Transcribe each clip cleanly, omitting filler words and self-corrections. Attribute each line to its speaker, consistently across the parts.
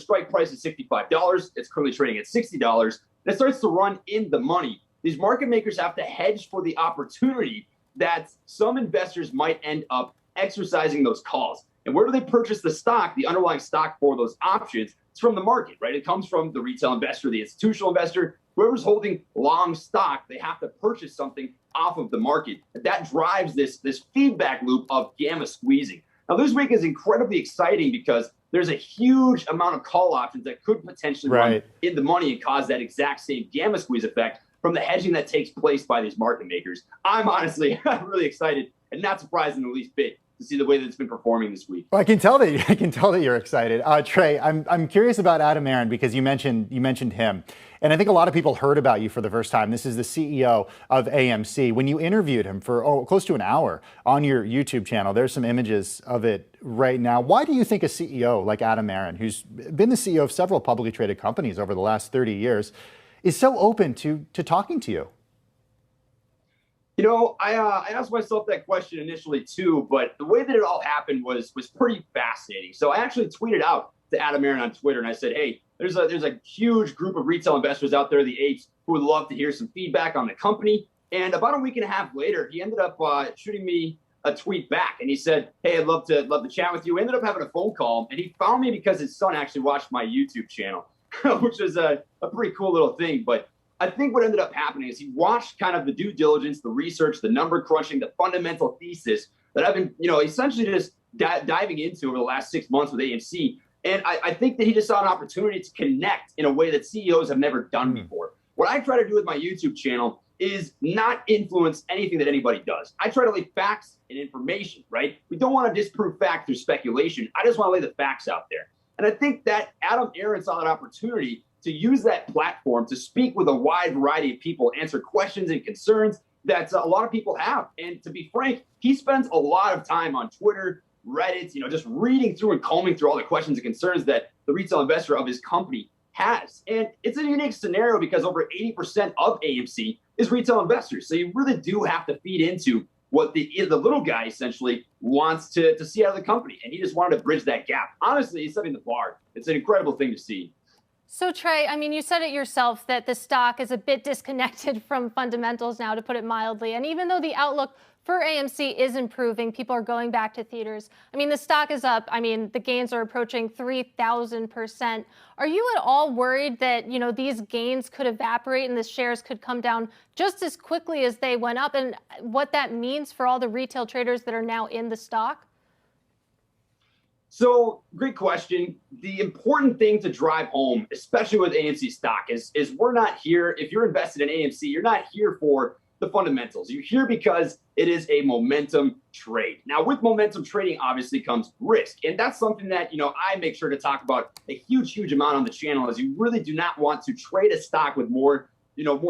Speaker 1: strike price is $65. It's currently trading at $60. It starts to run in the money. These market makers have to hedge for the opportunity that some investors might end up exercising those calls. And where do they purchase the stock, the underlying stock for those options? It's from the market, right? It comes from the retail investor, the institutional investor, whoever's holding long stock. They have to purchase something off of the market. That drives this feedback loop of gamma squeezing. Now, this week is incredibly exciting because there's a huge amount of call options that could potentially run in the money and cause that exact same gamma squeeze effect from the hedging that takes place by these market makers. I'm honestly really excited and not surprised in the least bit to see the way that it's been performing this week.
Speaker 2: Well, I can tell that you're excited. Trey, I'm curious about Adam Aron because you mentioned him, and I think a lot of people heard about you for the first time. This is the CEO of AMC. When you interviewed him for close to an hour on your YouTube channel, there's some images of it right now. Why do you think a CEO like Adam Aron, who's been the CEO of several publicly traded companies over the last 30 years, is so open to talking to you?
Speaker 1: You know, I asked myself that question initially too, but the way that it all happened was pretty fascinating. So I actually tweeted out to Adam Aron on Twitter, and I said, hey, there's a huge group of retail investors out there, the apes, who would love to hear some feedback on the company. And about a week and a half later, he ended up shooting me a tweet back, and he said, hey, I'd love to chat with you. We ended up having a phone call, and he found me because his son actually watched my YouTube channel, which is a pretty cool little thing. But I think what ended up happening is he watched kind of the due diligence, the research, the number crunching, the fundamental thesis that I've been, essentially just diving into over the last 6 months with AMC. And I think that he just saw an opportunity to connect in a way that CEOs have never done before. What I try to do with my YouTube channel is not influence anything that anybody does. I try to lay facts and information, right? We don't want to disprove fact through speculation. I just want to lay the facts out there. And I think that Adam Aron saw that opportunity to use that platform to speak with a wide variety of people, answer questions and concerns that a lot of people have. And to be frank, he spends a lot of time on Twitter, Reddit, just reading through and combing through all the questions and concerns that the retail investor of his company has. And it's a unique scenario because over 80% of AMC is retail investors. So you really do have to feed into what the little guy essentially wants to see out of the company. And he just wanted to bridge that gap. Honestly, he's setting the bar. It's an incredible thing to see.
Speaker 3: So Trey, I mean, you said it yourself that the stock is a bit disconnected from fundamentals now, to put it mildly. And even though the outlook for AMC is improving, people are going back to theaters. I mean, the stock is up. I mean, the gains are approaching 3,000%. Are you at all worried that, these gains could evaporate and the shares could come down just as quickly as they went up, and what that means for all the retail traders that are now in the stock?
Speaker 1: So, great question. The important thing to drive home, especially with AMC stock, is we're not here. If you're invested in AMC, you're not here for the fundamentals. You're here because it is a momentum trade. Now, with momentum trading, obviously comes risk. And that's something that, I make sure to talk about a huge amount on the channel, as you really do not want to trade a stock with more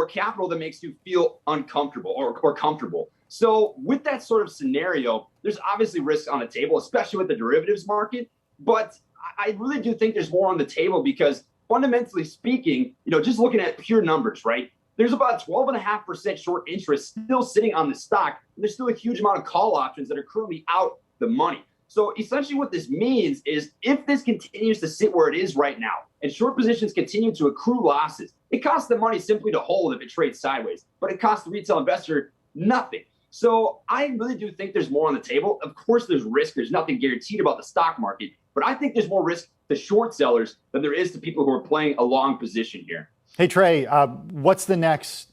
Speaker 1: capital that makes you feel uncomfortable or comfortable. So with that sort of scenario, there's obviously risks on the table, especially with the derivatives market. But I really do think there's more on the table because fundamentally speaking, just looking at pure numbers, right? There's about 12.5% short interest still sitting on the stock. And there's still a huge amount of call options that are currently out the money. So essentially what this means is if this continues to sit where it is right now and short positions continue to accrue losses, it costs the money simply to hold if it trades sideways, but it costs the retail investor nothing. So I really do think there's more on the table. Of course, there's risk. There's nothing guaranteed about the stock market, but I think there's more risk to short sellers than there is to people who are playing a long position here.
Speaker 2: Hey, Trey, what's the next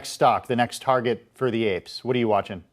Speaker 2: stock, the next target for the apes? What are you watching?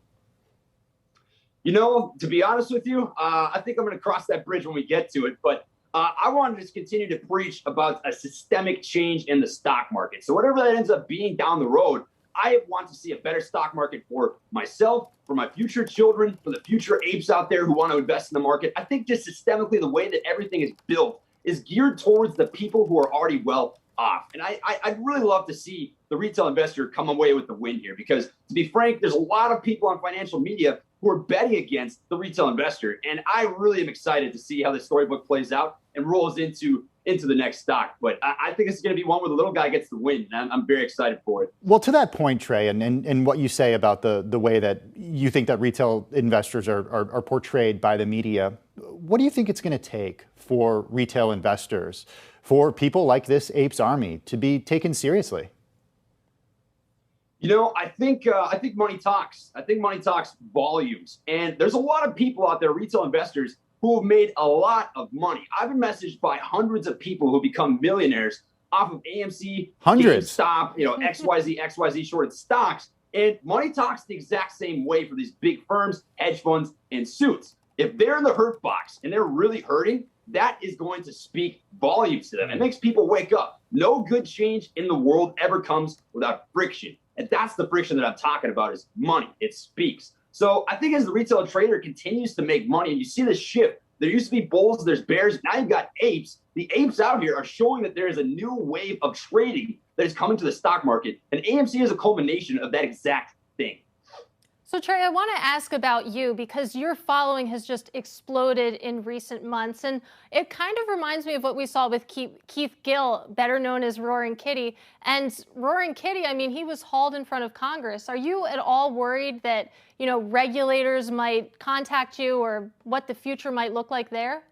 Speaker 1: To be honest with you, I think I'm going to cross that bridge when we get to it. But I want to just continue to preach about a systemic change in the stock market. So whatever that ends up being down the road, I want to see a better stock market for myself, for my future children, for the future apes out there who want to invest in the market. I think just systemically, the way that everything is built is geared towards the people who are already well off. And I'd really love to see the retail investor come away with the win here, because to be frank, there's a lot of people on financial media who are betting against the retail investor. And I really am excited to see how this storybook plays out and rolls into the next stock. But I think this is going to be one where the little guy gets the win. And I'm very excited for it.
Speaker 2: Well, to that point, Trey, and what you say about the way that you think that retail investors are portrayed by the media, what do you think it's going to take for retail investors, for people like this apes army, to be taken seriously?
Speaker 1: You know, I think money talks. I think money talks volumes. And there's a lot of people out there, retail investors, who have made a lot of money. I've been messaged by hundreds of people who become millionaires off of AMC,
Speaker 2: hundreds,
Speaker 1: GameStop, XYZ shorted stocks. And money talks the exact same way for these big firms, hedge funds, and suits. If they're in the hurt box and they're really hurting, that is going to speak volumes to them. It makes people wake up. No good change in the world ever comes without friction. And that's the friction that I'm talking about, is money. It speaks. So I think as the retail trader continues to make money, and you see this shift, there used to be bulls, there's bears, now you've got apes. The apes out here are showing that there is a new wave of trading that is coming to the stock market. And AMC is a culmination of that exact thing.
Speaker 3: So Trey, I want to ask about you, because your following has just exploded in recent months. And it kind of reminds me of what we saw with Keith Gill, better known as Roaring Kitty. And Roaring Kitty, I mean, he was hauled in front of Congress. Are you at all worried that, regulators might contact you, or what the future might look like there?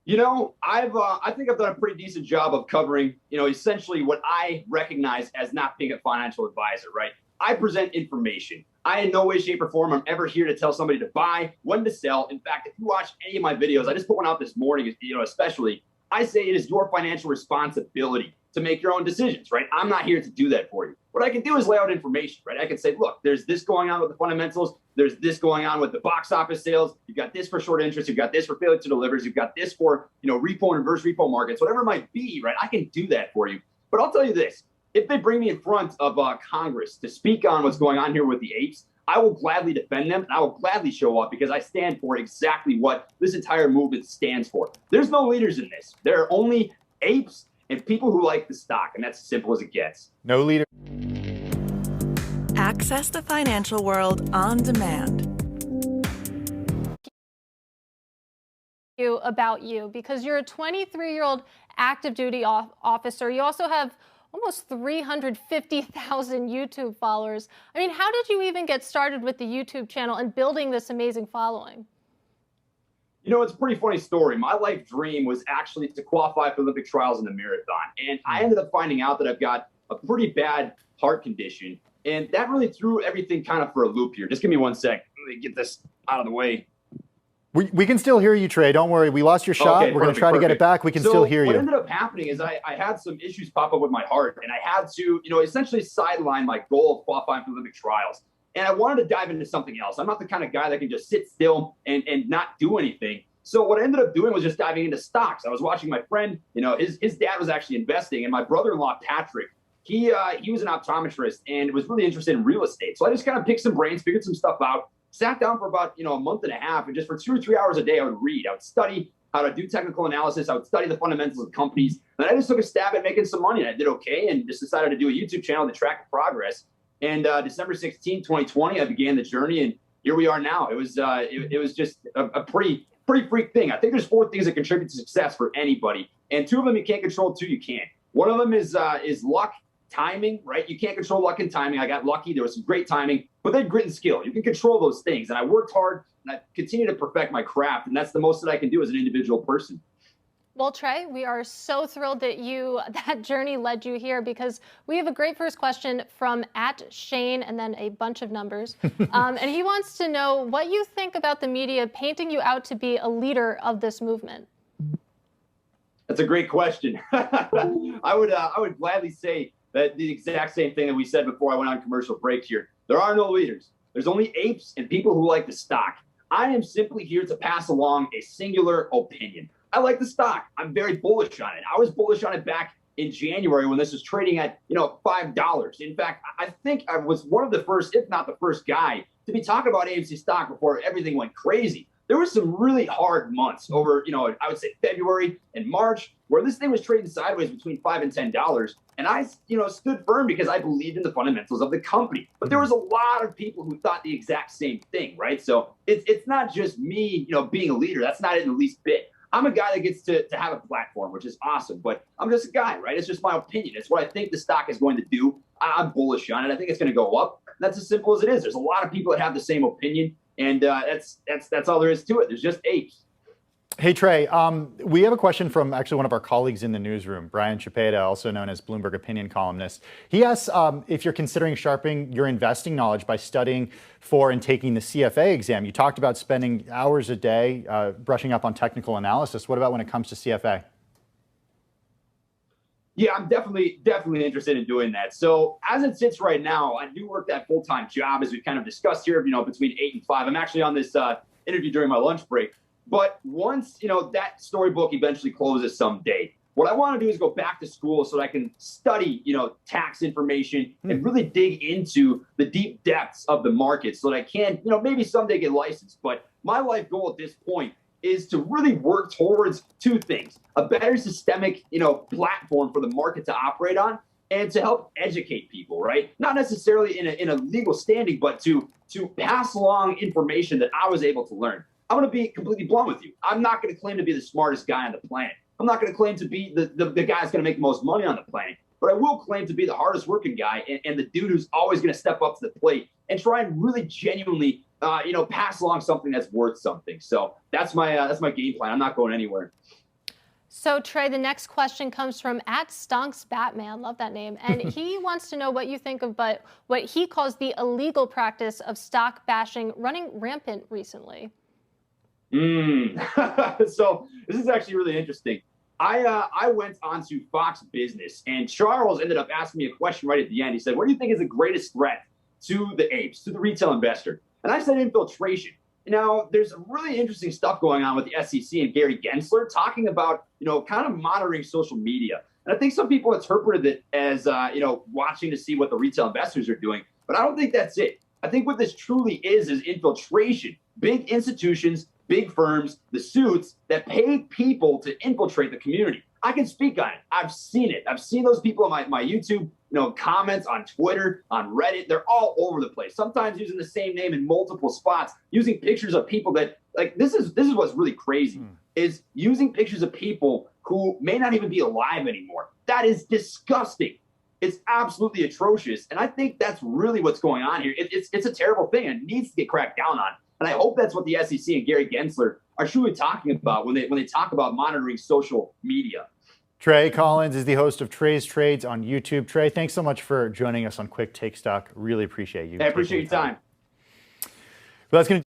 Speaker 1: I think I've done a pretty decent job of covering, essentially what I recognize as not being a financial advisor, right? I present information. I, in no way, shape, or form, I'm ever here to tell somebody to buy, when to sell. In fact, if you watch any of my videos, I just put one out this morning, especially, I say it is your financial responsibility to make your own decisions, right? I'm not here to do that for you. What I can do is lay out information, right? I can say, look, there's this going on with the fundamentals. There's this going on with the box office sales. You've got this for short interest. You've got this for failure to delivers. You've got this for, repo and reverse repo markets, whatever it might be, right? I can do that for you. But I'll tell you this. If they bring me in front of Congress to speak on what's going on here with the apes, I will gladly defend them, and I will gladly show up, because I stand for exactly what this entire movement stands for. There's no leaders in this. There are only apes and people who like the stock, and that's as simple as it gets.
Speaker 2: No leader.
Speaker 4: Access the financial world on demand.
Speaker 3: About you, because you're a 23-year-old active duty officer. You also have almost 350,000 YouTube followers. I mean, how did you even get started with the YouTube channel and building this amazing following?
Speaker 1: It's a pretty funny story. My life dream was actually to qualify for Olympic trials in the marathon. And I ended up finding out that I've got a pretty bad heart condition. And that really threw everything kind of for a loop here. Just give me one sec. Let me get this out of the way.
Speaker 2: We can still hear you, Trey. Don't worry. We lost your shot.
Speaker 1: Okay,
Speaker 2: We're going to try to get it back. We can still hear you.
Speaker 1: What ended up happening is I had some issues pop up with my heart, and I had to, essentially sideline my goal of qualifying for Olympic trials. And I wanted to dive into something else. I'm not the kind of guy that can just sit still and not do anything. So what I ended up doing was just diving into stocks. I was watching my friend, his dad was actually investing, and my brother-in-law, Patrick, he was an optometrist and was really interested in real estate. So I just kind of picked some brains, figured some stuff out, sat down for about, a month and a half, and just for 2 or 3 hours a day, I would read. I would study how to do technical analysis. I would study the fundamentals of companies. And I just took a stab at making some money, and I did okay, and just decided to do a YouTube channel to track the progress. And December 16, 2020, I began the journey, and here we are now. It was just a pretty freak thing. I think there's 4 things that contribute to success for anybody, and 2 of them you can't control, 2 you can. One of them is luck. Timing, right? You can't control luck and timing. I got lucky. There was some great timing, but then grit and skill. You can control those things. And I worked hard, and I continue to perfect my craft. And that's the most that I can do as an individual person.
Speaker 3: Well, Trey, we are so thrilled that that journey led you here, because we have a great first question from @Shane and then a bunch of numbers. And he wants to know what you think about the media painting you out to be a leader of this movement.
Speaker 1: That's a great question. I would gladly say that the exact same thing that we said before I went on commercial break here. There are no leaders. There's only apes and people who like the stock. I am simply here to pass along a singular opinion. I like the stock. I'm very bullish on it. I was bullish on it back in January when this was trading at, $5. In fact, I think I was one of the first, if not the first guy, to be talking about AMC stock before everything went crazy. There were some really hard months over, I would say February and March, where this thing was trading sideways between $5 and $10. And I, stood firm because I believed in the fundamentals of the company. But there was a lot of people who thought the exact same thing, right? So it's not just me, being a leader. That's not it in the least bit. I'm a guy that gets to have a platform, which is awesome. But I'm just a guy, right? It's just my opinion. It's what I think the stock is going to do. I'm bullish on it. I think it's going to go up. That's as simple as it is. There's a lot of people that have the same opinion. And that's all there is to it. There's just apes.
Speaker 2: Hey, Trey, we have a question from actually one of our colleagues in the newsroom, Brian Chapeta, also known as Bloomberg opinion columnist. He asks if you're considering sharpening your investing knowledge by studying for and taking the CFA exam. You talked about spending hours a day brushing up on technical analysis. What about when it comes to CFA?
Speaker 1: Yeah, I'm definitely interested in doing that. So as it sits right now, I do work that full-time job, as we kind of discussed here, between 8 and 5. I'm actually on this interview during my lunch break. But once, that storybook eventually closes someday, what I want to do is go back to school so that I can study, tax information and really dig into the deep depths of the market so that I can, maybe someday get licensed. But my life goal at this point is to really work towards two things: a better systemic, platform for the market to operate on, and to help educate people, right? Not necessarily in a legal standing, but to pass along information that I was able to learn. I'm going to be completely blunt with you. I'm not going to claim to be the smartest guy on the planet. I'm not going to claim to be the guy that's going to make the most money on the planet. But I will claim to be the hardest working guy and the dude who's always going to step up to the plate and try and really genuinely, pass along something that's worth something. So that's my game plan. I'm not going anywhere.
Speaker 3: So, Trey, the next question comes from @StonksBatman. Love that name. And he wants to know what you think of what he calls the illegal practice of stock bashing running rampant recently.
Speaker 1: So this is actually really interesting. I went onto Fox Business, and Charles ended up asking me a question right at the end. He said, what do you think is the greatest threat to the apes, to the retail investor? And I said infiltration. Now, there's really interesting stuff going on with the SEC and Gary Gensler talking about, kind of monitoring social media. And I think some people interpreted it as, watching to see what the retail investors are doing. But I don't think that's it. I think what this truly is infiltration. Big institutions, big firms, the suits that pay people to infiltrate the community. I can speak on it. I've seen it. I've seen those people in my YouTube, comments on Twitter, on Reddit. They're all over the place. Sometimes using the same name in multiple spots, using pictures of people that, this is what's really crazy, is using pictures of people who may not even be alive anymore. That is disgusting. It's absolutely atrocious. And I think that's really what's going on here. It's a terrible thing and it needs to get cracked down on. And I hope that's what the SEC and Gary Gensler are truly talking about when they talk about monitoring social media.
Speaker 2: Trey Collins is the host of Treys Trades on YouTube. Trey, thanks so much for joining us on Quick Take Stock. Really appreciate you.
Speaker 1: I appreciate your time.
Speaker 2: Well, that's going to